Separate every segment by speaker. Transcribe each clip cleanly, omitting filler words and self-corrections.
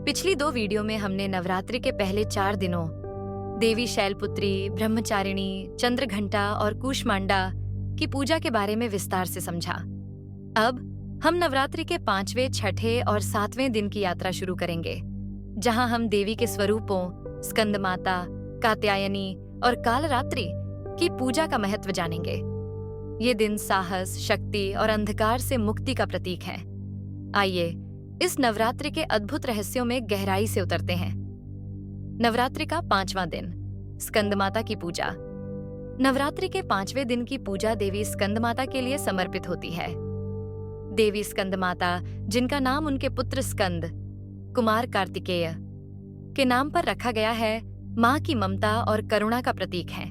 Speaker 1: पिछली 2 वीडियो में हमने नवरात्रि के पहले 4 दिनों देवी शैलपुत्री, ब्रह्मचारिणी, चंद्रघंटा और कूष्मांडा की पूजा के बारे में विस्तार से समझा। अब हम नवरात्रि के 5वें, 6ठे और 7वें दिन की यात्रा शुरू करेंगे, जहां हम देवी के स्वरूपों स्कंदमाता, कात्यायनी और कालरात्रि की पूजा का महत्व जानेंगे। ये दिन साहस, शक्ति और अंधकार से मुक्ति का प्रतीक है। आइए इस नवरात्रि के अद्भुत रहस्यों में गहराई से उतरते हैं। नवरात्रि का 5वां दिन, स्कंदमाता की पूजा। नवरात्रि के 5वें दिन की पूजा देवी स्कंदमाता के लिए समर्पित होती है। देवी स्कंदमाता, जिनका नाम उनके पुत्र स्कंद, कुमार कार्तिकेय के नाम पर रखा गया है, मां की ममता और करुणा का प्रतीक है।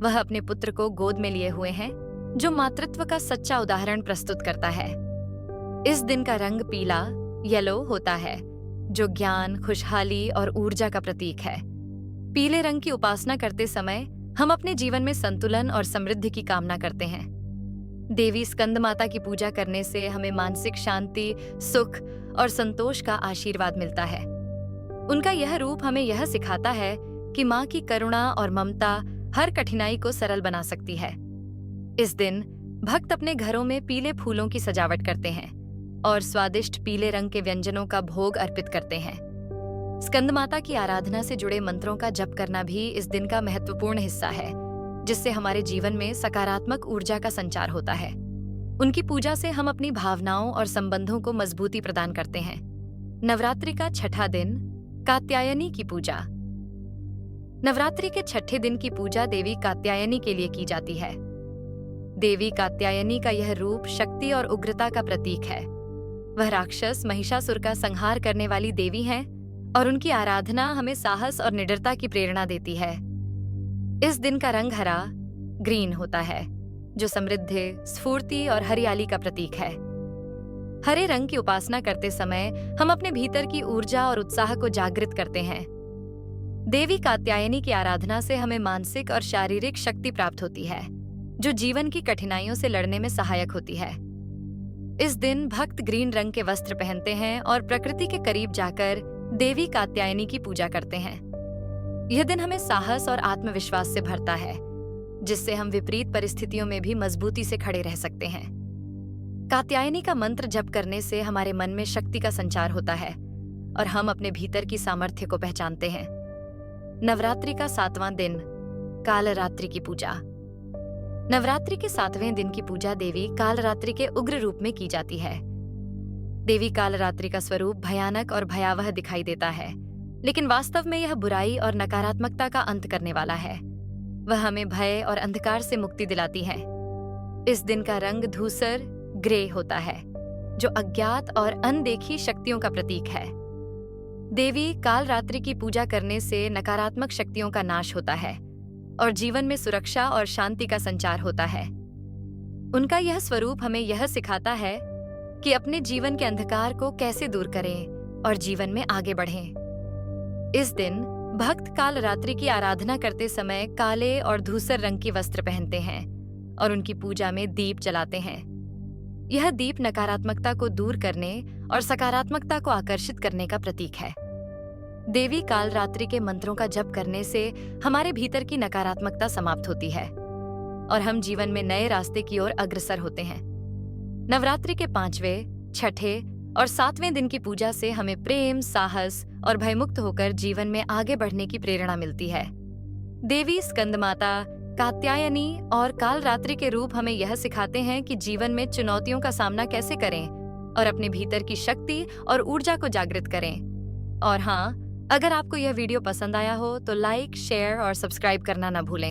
Speaker 1: वह अपने पुत्र को गोद में लिए हुए हैं, जो मातृत्व का सच्चा उदाहरण प्रस्तुत करता है। इस दिन का रंग पीला येलो होता है, जो ज्ञान, खुशहाली और ऊर्जा का प्रतीक है। पीले रंग की उपासना करते समय हम अपने जीवन में संतुलन और समृद्धि की कामना करते हैं। देवी स्कंदमाता की पूजा करने से हमें मानसिक शांति, सुख और संतोष का आशीर्वाद मिलता है। उनका यह रूप हमें यह सिखाता है कि मां की करुणा और ममता हर कठिनाई को सरल बना सकती है। इस दिन भक्त अपने घरों में पीले फूलों की सजावट करते हैं और स्वादिष्ट पीले रंग के व्यंजनों का भोग अर्पित करते हैं। स्कंदमाता की आराधना से जुड़े मंत्रों का जप करना भी इस दिन का महत्वपूर्ण हिस्सा है, जिससे हमारे जीवन में सकारात्मक ऊर्जा का संचार होता है। उनकी पूजा से हम अपनी भावनाओं और संबंधों को मजबूती प्रदान करते हैं। नवरात्रि का 6ठा दिन, कात्यायनी की पूजा। नवरात्रि के 6ठे दिन की पूजा देवी कात्यायनी के लिए की जाती है। देवी कात्यायनी का यह रूप शक्ति और उग्रता का प्रतीक है। वह राक्षस महिषासुर का संहार करने वाली देवी हैं और उनकी आराधना हमें साहस और निडरता की प्रेरणा देती है। इस दिन का रंग हरा ग्रीन होता है, जो समृद्धि, स्फूर्ति और हरियाली का प्रतीक है। हरे रंग की उपासना करते समय हम अपने भीतर की ऊर्जा और उत्साह को जागृत करते हैं। देवी कात्यायनी की आराधना से हमें मानसिक और शारीरिक शक्ति प्राप्त होती है, जो जीवन की कठिनाइयों से लड़ने में सहायक होती है। इस दिन भक्त ग्रीन रंग के वस्त्र पहनते हैं और प्रकृति के करीब जाकर देवी कात्यायनी की पूजा करते हैं। यह दिन हमें साहस और आत्मविश्वास से भरता है, जिससे हम विपरीत परिस्थितियों में भी मजबूती से खड़े रह सकते हैं। कात्यायनी का मंत्र जप करने से हमारे मन में शक्ति का संचार होता है और हम अपने भीतर की सामर्थ्य को पहचानते हैं। नवरात्रि का 7वां दिन, कालरात्रि की पूजा। नवरात्रि के 7वें दिन की पूजा देवी कालरात्रि के उग्र रूप में की जाती है। देवी कालरात्रि का स्वरूप भयानक और भयावह दिखाई देता है, लेकिन वास्तव में यह बुराई और नकारात्मकता का अंत करने वाला है। वह हमें भय और अंधकार से मुक्ति दिलाती है। इस दिन का रंग धूसर ग्रे होता है, जो अज्ञात और अनदेखी शक्तियों का प्रतीक है। देवी कालरात्रि की पूजा करने से नकारात्मक शक्तियों का नाश होता है और जीवन में सुरक्षा और शांति का संचार होता है। उनका यह स्वरूप हमें यह सिखाता है कि अपने जीवन के अंधकार को कैसे दूर करें और जीवन में आगे बढ़ें। इस दिन भक्त कालरात्रि की आराधना करते समय काले और धूसर रंग के वस्त्र पहनते हैं और उनकी पूजा में दीप जलाते हैं। यह दीप नकारात्मकता को दूर करने और सकारात्मकता को आकर्षित करने का प्रतीक है। देवी कालरात्रि के मंत्रों का जप करने से हमारे भीतर की नकारात्मकता समाप्त होती है और हम जीवन में नए रास्ते की ओर अग्रसर होते हैं। नवरात्रि के 5वें, 6ठे और 7वें दिन की पूजा से हमें प्रेम, साहस और भयमुक्त होकर जीवन में आगे बढ़ने की प्रेरणा मिलती है। देवी स्कंदमाता, कात्यायनी और कालरात्रि के रूप हमें यह सिखाते हैं कि जीवन में चुनौतियों का सामना कैसे करें और अपने भीतर की शक्ति और ऊर्जा को जागृत करें। और हाँ, अगर आपको यह वीडियो पसंद आया हो तो लाइक, शेयर और सब्सक्राइब करना न भूलें।